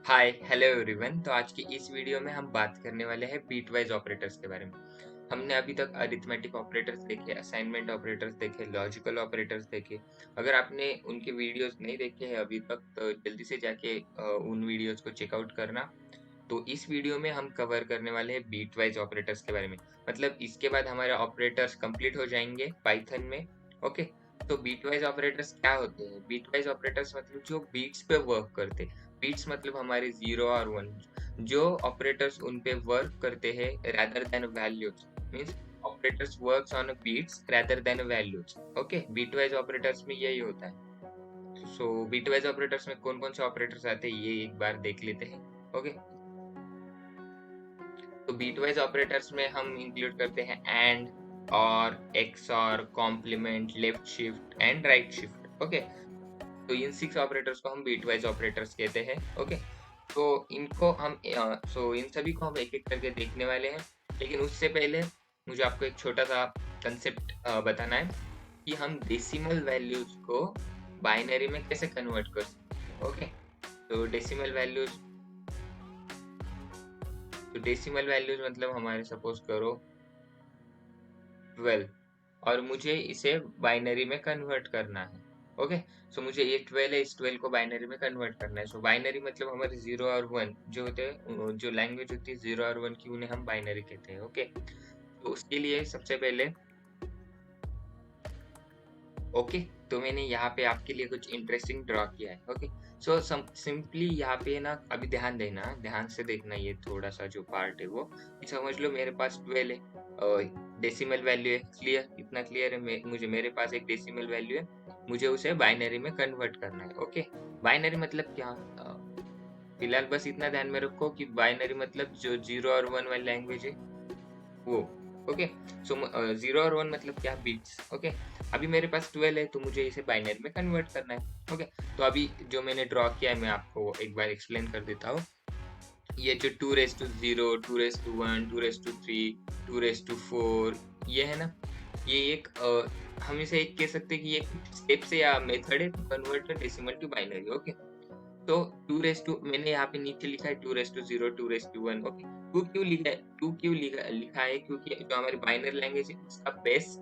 Hi hello everyone. तो आज की इस वीडियो में हम बात करने वाले हैं बीटवाइज ऑपरेटर्स के बारे में। हमने अभी तक अरिथमेटिक ऑपरेटर्स देखे, असाइनमेंट ऑपरेटर्स देखे, लॉजिकल ऑपरेटर्स देखे। अगर आपने उनके वीडियोस नहीं देखे हैं अभी तक तो जल्दी से जाके उन वीडियोस को चेकआउट करना। तो इस वीडियो में हम कवर करने वाले हैं बीटवाइज ऑपरेटर्स के बारे में। मतलब इसके बाद हमारे ऑपरेटर्स कंप्लीट हो जाएंगे पाइथन में। ओके। तो बीटवाइज ऑपरेटर्स क्या होते हैं? बीटवाइज ऑपरेटर्स मतलब जो बीट्स पे वर्क करते हैं। बीट्स मतलब हमारे 0 और 1। जो ऑपरेटर्स उन पे वर्क करते हैं rather than values, means operators works on bits rather than values। Okay, bitwise operators में यही होता है। सो बीटवाइज ऑपरेटर्स में कौन कौन से ऑपरेटर्स आते हैं ये एक बार देख लेते हैं। ओके। तो बीटवाइज ऑपरेटर्स में हम इंक्लूड करते हैं एंड, और, XOR, complement, left shift and right shift. Okay. तो इन 6 ऑपरेटर्स को हम बीटवाइज ऑपरेटर्स कहते हैं। ओके। तो इनको हम इन सभी को हम एक एक करके देखने वाले हैं। लेकिन उससे पहले मुझे आपको एक छोटा सा कंसेप्ट बताना है कि हम डेसिमल वैल्यूज को बाइनरी में कैसे कन्वर्ट कर सकते हैं। ओके। तो डेसिमल वैल्यूज मतलब हमारे सपोज करो 12, और मुझे इसे बाइनरी में कन्वर्ट करना है। ओके। सो मुझे ये 12 है, इस 12 को बाइनरी में कन्वर्ट करना है। सो बाइनरी मतलब हमारे 0 और 1 जो होते हैं, जो लैंग्वेज होती है 0 और 1 की, उन्हें हम बाइनरी कहते हैं। ओके। तो उसके लिए सबसे पहले, ओके, तो मैंने यहाँ पे आपके लिए कुछ इंटरेस्टिंग ड्रॉ किया है। ओके। सो सिंपली यहाँ पे ना अभी ध्यान देना, ध्यान से देखना, ये थोड़ा सा जो पार्ट है वो कि समझ लो मेरे पास 12 है और डेसिमल वैल्यू है। क्लियर? इतना क्लियर है? मुझे मेरे पास एक डेसिमल वैल्यू है, मुझे उसे बाइनरी में कन्वर्ट करना है। ओके। बाइनरी मतलब क्या? फिलहाल बस इतना ध्यान में रखो कि बाइनरी मतलब जो 0 और 1 वाली लैंग्वेज है वो। ओके। सो 0 और 1 मतलब क्या? बिट्स। ओके। अभी मेरे पास 12 है तो मुझे इसे बाइनरी में कन्वर्ट करना है। ओके। तो अभी जो मैंने ड्रॉ किया है मैं आपको एक बार एक्सप्लेन कर देता हूँ। ये जो 2 raise to 0, 2 raise to 1, 2 raise to 3, 2 raise to 4, ये है ना, ये एक हम इसे एक कह सकते हैं कि ये स्टेप से या मेथड है to convert decimal to binary. Okay. तो 2 रेस टू, मैंने यहाँ पे नीचे लिखा है 2 raise to 0, 2 raise to 1। Okay. 2 क्यों लिखा है? 2 क्यों लिखा है? क्योंकि जो हमारी बाइनरी लैंग्वेज है उसका बेस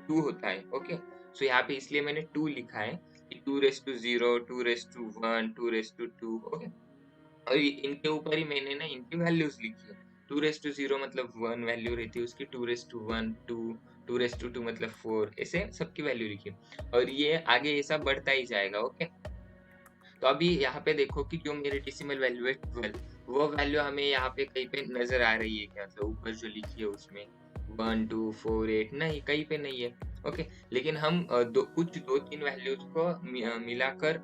2 होता है। ओके। सो यहाँ पे इसलिए मैंने 2 लिखा है कि 2 raise to 0, 2 raise to 1, 2 raise to 2। Okay. और इनके ऊपर ही मैंने ना इनकी वैल्यूज लिखी है। 2 रेस टू 0 मतलब 1 वैल्यू रहती है उसकी, 2 रेस टू 1 2, 2 रेस टू 2 मतलब 4, ऐसे सबकी वैल्यू लिखी है और ये आगे ऐसा बढ़ता ही जाएगा। ओके। तो अभी यहाँ पे देखो कि जो मेरी डेसिमल वैल्यू है 12, वो वैल्यू हमें यहाँ पे कहीं पे नजर आ रही है क्या? मतलब ऊपर जो लिखी है उसमें 1 2 4 8 नहीं, कहीं पे नहीं है। ओके। लेकिन हम दो तीन वैल्यूज को मिलाकर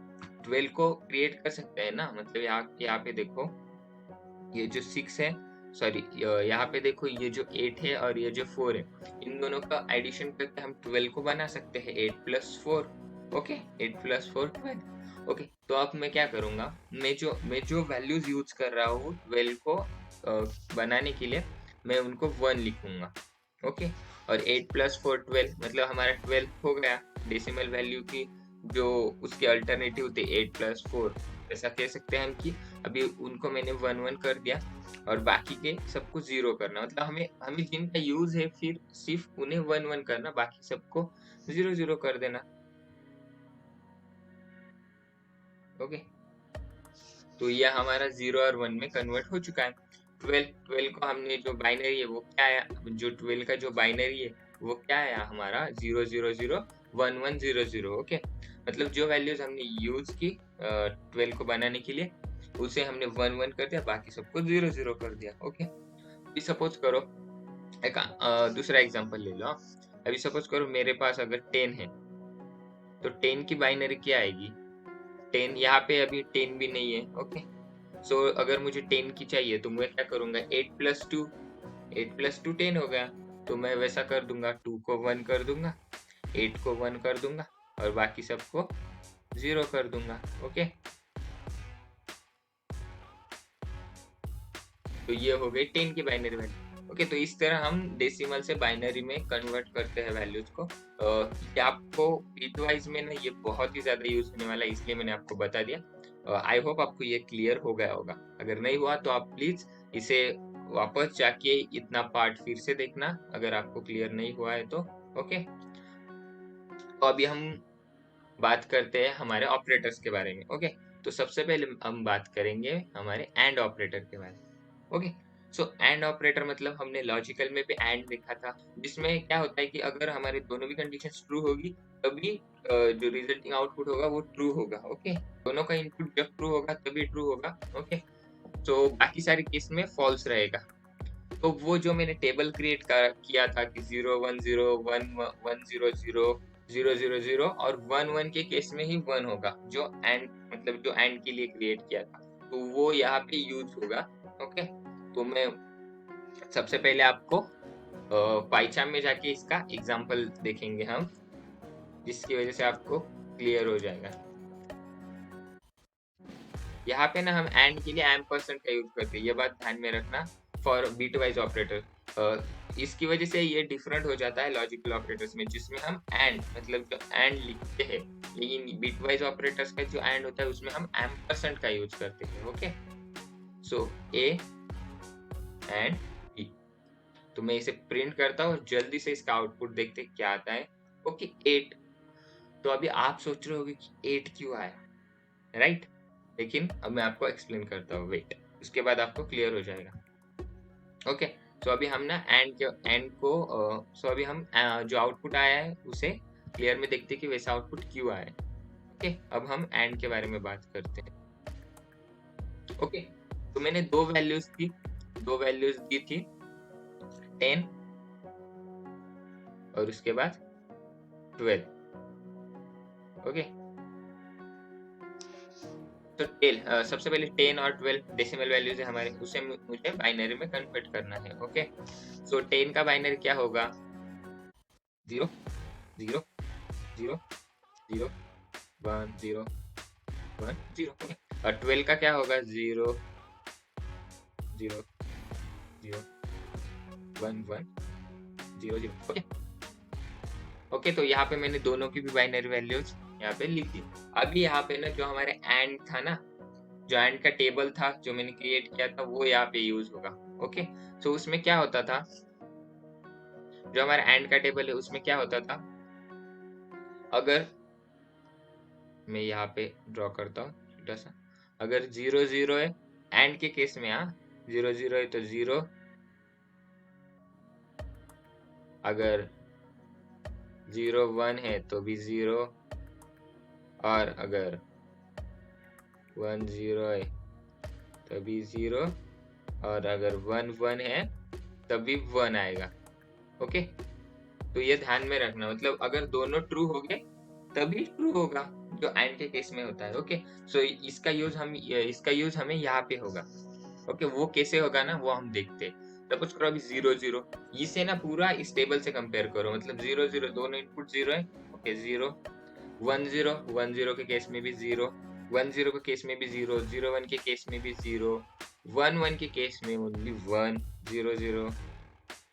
12 को क्रिएट कर सकते हैं ना। मतलब यहाँ पे देखो, ये जो 6 है, सॉरी, यहाँ पे देखो ये जो 8 है और ये जो 4 है, इन दोनों का एडिशन करके हम 12 को बना सकते हैं। 8 प्लस 4। ओके। 8 प्लस 4 12। ओके। तो अब मैं क्या करूंगा, मैं जो वैल्यूज यूज कर रहा हूँ 12 को बनाने के लिए, मैं उनको 1 लिखूंगा। ओके। और 8 प्लस 4 12 मतलब हमारा 12 हो गया। डेसिमल वैल्यू की जो उसके अल्टरनेटिव थे 8 प्लस 4, ऐसा कह सकते हैं हम कि अभी उनको मैंने 1 1 कर दिया और बाकी के सबको 0 करना। मतलब हमें हमें जिनका यूज है फिर सिर्फ उन्हें 1 1 करना, बाकी सबको 0 0 कर देना। ओके। तो ये हमारा 0 और 1 में कन्वर्ट हो चुका है। 12 को हमने जो बाइनरी है वो क्या आया, जो 12 का जो बाइनरी है वो क्या आया हमारा 0 0 0 1 1 0 0। ओके। मतलब जो वैल्यूज हमने यूज की 12 को बनाने के लिए, उसे हमने 1 1 कर दिया, बाकी सबको 0 0 कर दिया। ओके। अभी सपोज करो एक दूसरा एग्जांपल ले लो। अभी सपोज करो मेरे पास अगर 10 है तो 10 की बाइनरी क्या आएगी? 10, यहाँ पे अभी 10 भी नहीं है। ओके। सो अगर मुझे 10 की चाहिए तो मैं क्या करूंगा, 8 प्लस 2, 8 प्लस 2 10 हो गया। तो मैं वैसा कर दूंगा, 2 को 1 कर दूंगा, 8 को 1 कर दूंगा और बाकी सबको 0 कर दूंगा। ओके। तो ये हो गई 10 की बाइनरी वैल्यू। ओके। तो इस तरह हम डेसिमल से बाइनरी में कन्वर्ट करते हैं वैल्यूज को। ये आपको बिटवाइज में ना ये बहुत ही ज्यादा यूज होने वाला है, इसलिए मैंने आपको बता दिया। आई होप आपको ये क्लियर हो गया होगा। अगर नहीं हुआ तो आप प्लीज इसे वापस जाके इतना पार्ट फिर से देखना, अगर आपको क्लियर नहीं हुआ है तो। ओके, तो अभी हम बात करते हैं हमारे ऑपरेटर्स के बारे में। ओके, तो सबसे पहले हम बात करेंगे हमारे एंड ऑपरेटर के बारे में। ओके, सो एंड ऑपरेटर मतलब हमने लॉजिकल में भी एंड देखा था, जिसमें क्या होता है कि अगर हमारे दोनों भी कंडीशंस ट्रू होगी तभी जो रिजल्टिंग आउटपुट होगा वो ट्रू होगा। ओके, दोनों का इनपुट जब ट्रू होगा तभी ट्रू होगा। ओके, तो बाकी सारे केस में फॉल्स रहेगा। तो वो जो मैंने टेबल क्रिएट किया था कि 0 1 0 1 1 0 0 0 0 0 और 1 1 के केस में ही 1 होगा, जो एंड मतलब जो एंड के लिए क्रिएट किया था, तो वो यहाँ पे यूज होगा। ओके, तो मैं सबसे पहले आपको पाइचाम में जाके इसका एग्जांपल देखेंगे हम, जिसकी वजह से आपको क्लियर हो जाएगा। यहाँ पे ना हम एंड के लिए एम्परसेंड का यूज करते हैं, ये बात ध्यान में रखना फॉर बीट वाइज ऑपरेटर। इसकी वजह से ये डिफरेंट हो जाता है लॉजिकल ऑपरेटर्स में, जिसमें हम एंड मतलब जो एंड लिखते हैं, लेकिन बीट वाइज ऑपरेटर्स का जो एंड होता है उसमें हम एम्परसेंड का यूज करते हैं। Okay, so A and B, तो मैं इसे प्रिंट करता हूँ, जल्दी से इसका आउटपुट देखते क्या आता है। ओके, 8। तो अभी आप सोच रहे होगे कि 8 क्यों आया, राइट? लेकिन अब मैं आपको एक्सप्लेन करता हूँ, वेट, उसके बाद आपको क्लियर हो जाएगा। ओके, सो अभी हम ना एंड को सो अभी हम जो आउटपुट आया है उसे क्लियर में देखते हैं कि वैसा आउटपुट क्यों आया है। ओके, अब हम एंड के बारे में बात करते हैं। ओके, तो मैंने दो वैल्यूज दी थी 10 और उसके बाद 12। ओके, तो सबसे पहले 10 और 12 डेसिमल वैल्यूज है हमारे, उसे मुझे बाइनरी में कन्वर्ट करना है। ओके, सो 10 का बाइनरी क्या होगा? 0 0 0 0 1 0 1 0। ओके, और 12 का क्या होगा? 0 0 0 1 1 0 0। ओके, ओके, तो यहाँ पे मैंने दोनों की भी बाइनरी वैल्यूज यहाँ पे लिख दी। अभी यहाँ पे ना जो हमारे एंड था ना, जो एंड का टेबल था जो मैंने क्रिएट किया था, वो यहाँ पे यूज होगा। ओके, सो उसमें क्या होता था, जो हमारा एंड का टेबल है उसमें क्या होता था, अगर मैं यहाँ पे ड्रॉ करता हूँ छोटा सा, अगर 0 0 है एंड के केस में, 0 0 है तो 0, अगर 0 1 है तो भी 0, और अगर 1 0 है तभी 0, और अगर 1 1 है तभी 1 आएगा। ओके, तो ये ध्यान में रखना, मतलब अगर दोनों ट्रू हो गए तभी ट्रू होगा, जो एंड के केस में होता है। ओके, सो इसका यूज हमें यहाँ पे होगा। ओके, वो कैसे होगा ना, वो हम देखते हैं। सपोज करो अभी 0 0, इसे ना पूरा इस टेबल से कंपेयर करो, मतलब 0 0 दोनों इनपुट 0 है। ओके, 0 1 0 1 0 के केस में भी 0 1 0 के केस में भी 0 0 1 के केस में भी 0 1 1 के केस में ओनली 1 0 0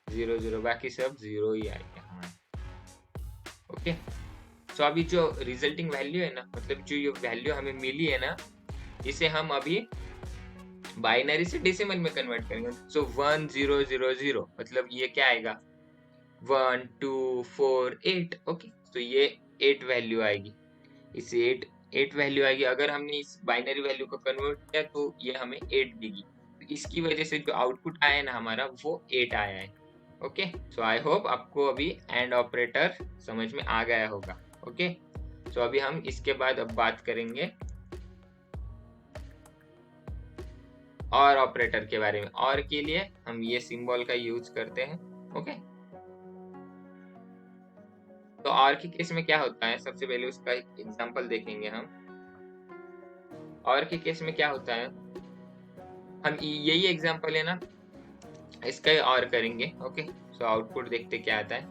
0 0, बाकी सब 0 ही आएगा हमारे। ओके, तो अभी जो रिजल्टिंग वैल्यू है ना, मतलब जो ये वैल्यू हमें मिली है ना, इसे हम अभी बाइनरी से डेसिमल में कन्वर्ट करेंगे। सो 1 0 0 0 मतलब ये क्या आएगा, 1 2 4 8। ओके, तो ये 8 वैल्यू आएगी, इस 8 वैल्यू आएगी। अगर हमने इस बाइनरी वैल्यू को कन्वर्ट किया तो ये हमें 8 देगी। इसकी वजह से जो आउटपुट आया है ना हमारा, वो 8 आया है। ओके, सो आई होप आपको अभी एंड ऑपरेटर समझ में आ गया होगा। ओके, सो अभी हम इसके बाद अब बात करेंगे और ऑपरेटर के बारे में। और के लिए हम ये सिंबल का यूज करते हैं। ओके, तो और के केस में क्या होता है, सबसे पहले उसका एक एग्जांपल देखेंगे हम। और के केस में क्या होता है, हम यही एग्जांपल है ना, इसका ही और करेंगे। ओके, सो आउटपुट देखते क्या आता है।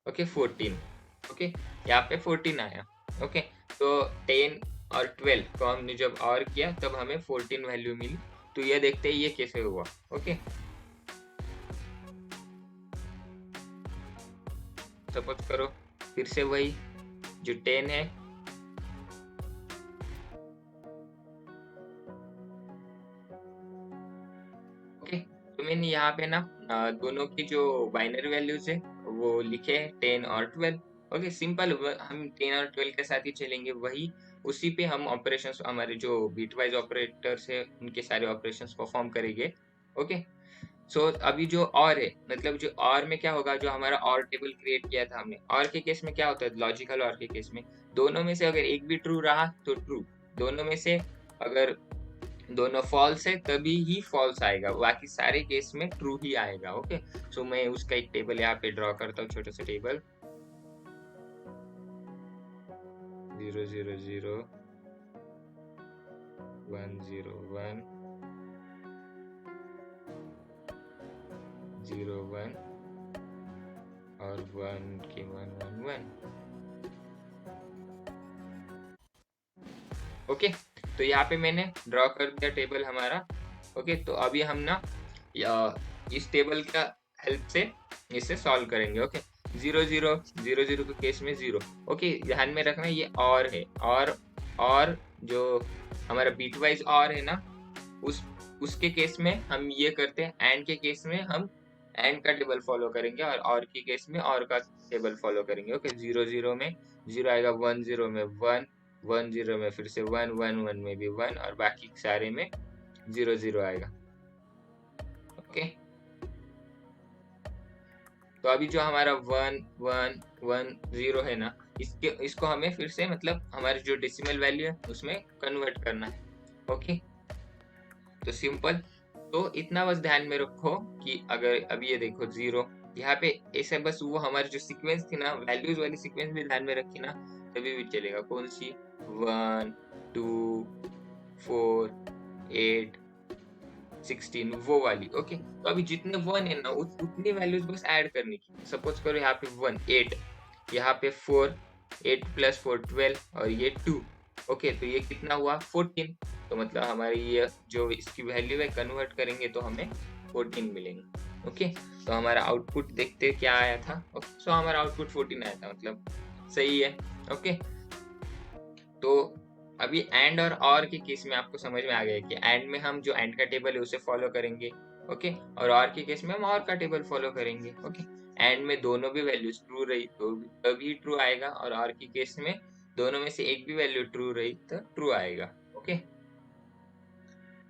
ओके, 14। ओके, यहाँ पे 14 आया। ओके, तो 10 और 12 को हमने जब और किया तब हमें 14 वैल्यू मिली। तो ये देखते हैं ये कैसे हुआ। ओके, सपोज करो फिर से वही जो 10 है तो मैंने यहाँ पे ना दोनों की जो बाइनरी वैल्यूज है वो लिखे हैं 10 और 12। Okay, simple. हम 10 और 12 के साथ ही चलेंगे, वही उसी पे हम ऑपरेशंस, हमारे जो बिटवाइज ऑपरेटर्स है उनके सारे ऑपरेशंस परफॉर्म करेंगे। ओके, सो अभी जो और है, मतलब जो और में क्या होगा, जो हमारा और टेबल क्रिएट किया था हमने, और के केस में क्या होता है, लॉजिकल और के केस में दोनों में से अगर एक भी ट्रू रहा तो ट्रू, दोनों में से अगर दोनों फॉल्स है तभी ही फॉल्स आएगा, बाकी सारे केस में ट्रू ही आएगा। ओके, सो मैं उसका एक टेबल यहाँ पे ड्रॉ करता हूँ, छोटा सा टेबल। 0 0 0 1 0 1 0 1 और 1 की 1 1 1। ओके, तो यहाँ पे मैंने ड्रॉ कर दिया टेबल हमारा। ओके, तो अभी हम ना इस टेबल का हेल्प से इसे सॉल्व करेंगे। ओके, 0 0 0 0 के केस में 0। ओके, ध्यान में रखना ये और है, और जो हमारा बीट वाइज और है ना, उसके केस में हम ये करते हैं, एंड के केस में हम एंड का टेबल फॉलो करेंगे, और के केस में और का टेबल फॉलो करेंगे। ओके, 0 0 में 0 आएगा, 1 0 में 1, 1 0 में फिर से 1, 1 1 में भी 1, और बाकी सारे में 0 0 आएगा। ओके, तो अभी जो हमारा 1 1 1 0 है ना, इसको हमें फिर से, मतलब हमारी जो डेसिमल वैल्यू है उसमें कन्वर्ट करना है। ओके, तो सिंपल। तो इतना बस ध्यान में रखो कि अगर अभी ये देखो 0, यहाँ पे ऐसे बस वो हमारी जो सीक्वेंस थी ना, वैल्यूज वाली सीक्वेंस भी ध्यान में रखी ना, तभी भी चलेगा। कौन सी, 1 2 4 8 16, वो वाली। ओके, तो अभी जितने 1 है ना, उतनी वैल्यूज बस ऐड करनी की। सपोज करो यहाँ पे 1 8, यहाँ पे 4, 8 प्लस 4 12, और ये 2। ओके, तो ये कितना हुआ, 14। तो मतलब हमारी ये जो इसकी वैल्यू है कन्वर्ट करेंगे तो हमें 14 मिलेंगे। ओके, तो हमारा आउटपुट देखते क्या आया था। ओके, सो हमारा आउटपुट 14 आया था, मतलब सही है। ओके, तो अभी एंड और के केस में आपको समझ में आ गया कि एंड में हम जो एंड का टेबल है उसे फॉलो करेंगे। ओके, और के केस में हम और का टेबल फॉलो करेंगे। ओके, एंड में दोनों भी वैल्यूज ट्रू रही तो तभी ट्रू आएगा, और के केस में दोनों में से एक भी वैल्यू ट्रू रही तो ट्रू आएगा। ओके,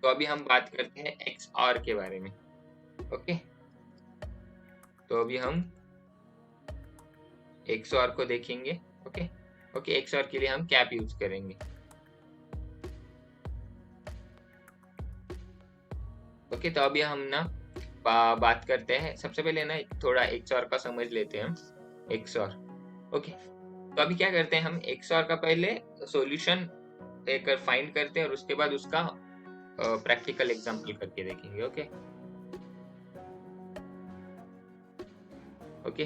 तो अभी हम बात करते हैं एक्स और के बारे में। ओके, तो अभी हम एक्स और को देखेंगे। ओके, ओके, एक्स और के लिए हम कैप यूज करेंगे। ओके, तो अभी हम ना बात करते हैं, सबसे पहले ना थोड़ा एक्स और का समझ लेते हैं हम। एक्स और, ओके, तो अभी क्या करते हैं हम, एक्स और का पहले सॉल्यूशन एक फाइंड करते हैं और उसके बाद उसका प्रैक्टिकल एग्जांपल करके देखेंगे। ओके, ओके,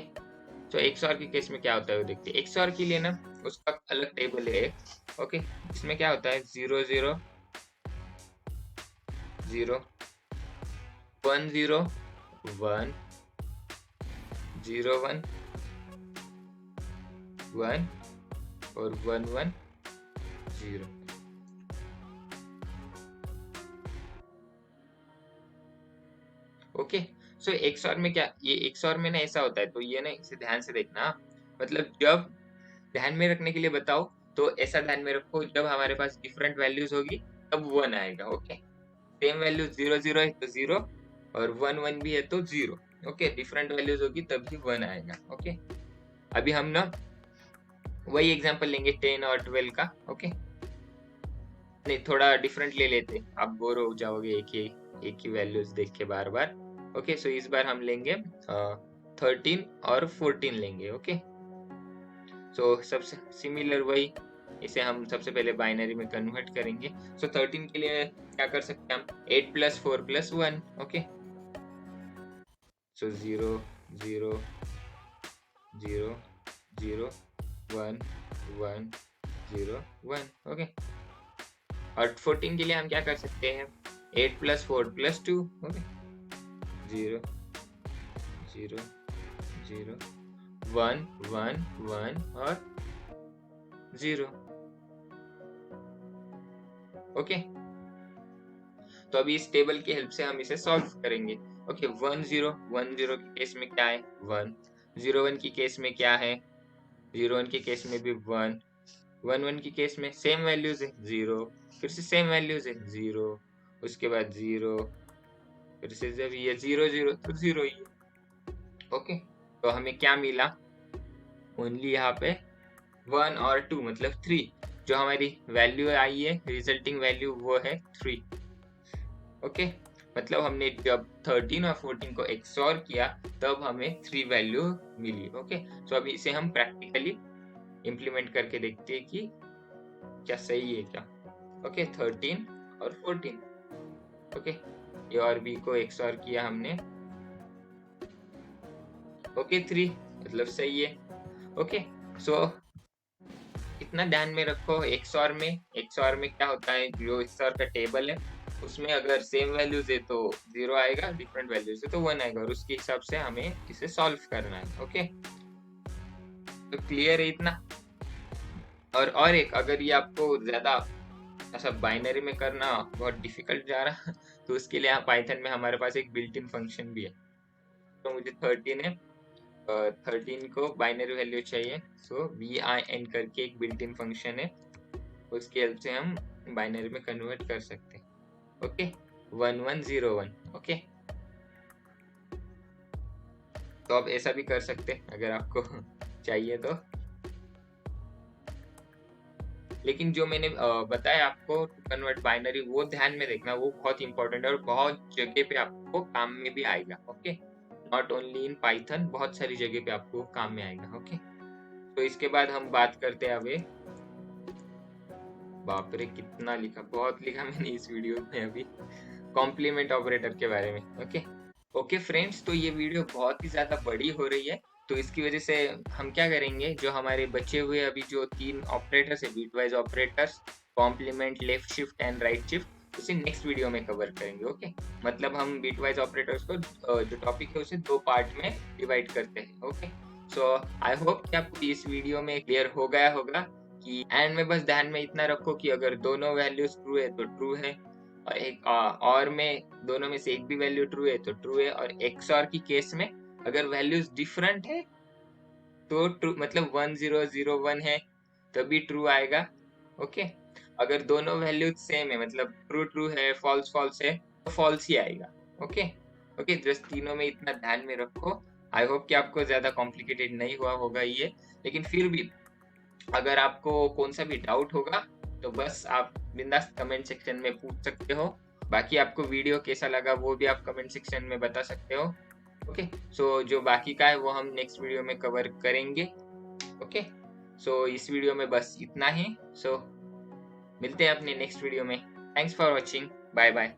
तो एक्स और के केस में क्या होता है वो देखते हैं। एक्स और के लिए ना उसका अलग टेबल है। ओके, इसमें क्या होता है, 0 0 0 1 0 1 0 1 1 और 1 1 0। ओके, सो एक्सऑर में क्या, ये एक्सऑर में ना ऐसा होता है, तो ये ना इसे ध्यान से देखना, मतलब जब ध्यान में रखने के लिए बताओ तो ऐसा ध्यान में रखो, जब हमारे पास डिफरेंट वैल्यूज होगी तब 1 आएगा। ओके, सेम वैल्यू 0 0 है तो 0, और 1 1 भी है तो 0। ओके, डिफरेंट वैल्यूज होगी तभी 1 आएगा। ओके, अभी हम ना वही एग्जांपल लेंगे 10 और 12 का। ओके, नहीं, थोड़ा डिफरेंट ले लेते, आप बोर हो जाओगे एक ही वैल्यूज देख के बार बार। ओके, सो इस बार हम लेंगे 13 और 14 लेंगे। ओके, सो सबसे सिमिलर वही, इसे हम सबसे पहले बाइनरी में कन्वर्ट करेंगे। सो 13 के लिए क्या कर सकते हैं हम, 8 प्लस 4 प्लस 1। ओके, सो 0 0 0 0 1 1 0 1। ओके, और 14 के लिए हम क्या कर सकते हैं, 8 प्लस 4 प्लस 2। ओके, 0 0 0 1 1 1 और 0। ओके, तो अभी इस टेबल की हेल्प से हम इसे सॉल्व करेंगे। ओके, 1 0 1 0 के केस में क्या है 1, 0 1 की केस में क्या है 0 1 के केस में भी 1, 1 1 की केस में सेम वैल्यूज है 0, फिर से सेम वैल्यूज है 0, उसके बाद 0, फिर से जब ये 0 0 तो 0 ही। ओके, तो हमें क्या मिला ओनली यहाँ पे 1 और 2 मतलब 3, जो हमारी वैल्यू आई है रिजल्टिंग वैल्यू वो है 3। ओके, मतलब हमने जब 13 और 14 को XOR किया तब हमें 3 वैल्यू मिली। ओके, तो अभी इसे हम प्रैक्टिकली इम्प्लीमेंट करके देखते हैं कि क्या सही है क्या। ओके, 13 और 14। ओके, ए और बी को XOR किया हमने। ओके, 3 मतलब सही है। ओके, सो इतना ध्यान में रखो XOR में क्या होता है, जो XOR का टेबल है उसमें अगर सेम वैल्यूज है तो 0 आएगा, डिफरेंट वैल्यूज है तो 1 आएगा, और उसके हिसाब से हमें इसे सॉल्व करना है। ओके, तो क्लियर है इतना। और एक, अगर ये आपको ज्यादा ऐसा बाइनरी में करना बहुत डिफिकल्ट जा रहा तो उसके लिए पाइथन में हमारे पास एक बिल्ट इन फंक्शन भी है। तो मुझे 13 को बाइनरी वैल्यू चाहिए, सो bin करके एक बिल्ट इन फंक्शन है, उसकी हेल्प से हम बाइनरी में कन्वर्ट कर सकते हैं। ओके, 1101। ओके, तो आप ऐसा भी कर सकते हैं अगर आपको चाहिए तो। लेकिन जो मैंने बताया आपको टू कन्वर्ट बाइनरी, वो ध्यान में देखना, वो बहुत इंपॉर्टेंट है और बहुत जगह पे आपको काम में भी आएगा। Okay, not only in Python, बहुत सारी जगह पे आपको काम में आएगा। ओके, तो इसके बाद हम बात करते हैं अभी, बाप रे कितना लिखा, बहुत लिखा मैंने इस वीडियो में अभी, कॉम्प्लीमेंट ऑपरेटर के बारे में। ओके फ्रेंड्स, तो ये वीडियो बहुत ही ज्यादा बड़ी हो रही है, तो इसकी वजह से हम क्या करेंगे, जो हमारे बचे हुए अभी जो 3 ऑपरेटर्स है, bitwise operators, complement, left shift and right shift, उसे नेक्स्ट वीडियो में कवर करेंगे। ओके, मतलब हम बिटवाइज ऑपरेटर्स को जो टॉपिक है उसे 2 पार्ट में डिवाइड करते हैं। ओके, सो आई होप कि आपको इस वीडियो में क्लियर हो गया होगा कि एंड में बस ध्यान में इतना रखो कि अगर दोनों वैल्यूज ट्रू है तो ट्रू है, और एक और में दोनों में से एक भी वैल्यू ट्रू है तो ट्रू है, और XOR की केस में अगर वैल्यूज डिफरेंट है तो ट्रू, मतलब 1001 है तभी ट्रू आएगा। ओके, अगर दोनों वैल्यूज सेम है, मतलब ट्रू ट्रू है फॉल्स फॉल्स है तो फॉल्स ही आएगा। ओके, ओके, जस्ट तीनों में इतना ध्यान में रखो। आई होप कि आपको ज्यादा कॉम्प्लिकेटेड नहीं हुआ होगा ये, लेकिन फिर भी अगर आपको कौन सा भी डाउट होगा तो बस आप बिंदास कमेंट सेक्शन में पूछ सकते हो। बाकी आपको वीडियो कैसा लगा वो भी आप कमेंट सेक्शन में बता सकते हो। ओके, सो जो बाकी का है वो हम नेक्स्ट वीडियो में कवर करेंगे। ओके, सो इस वीडियो में बस इतना ही। सो मिलते हैं अपने नेक्स्ट वीडियो में। Thanks for watching, bye bye.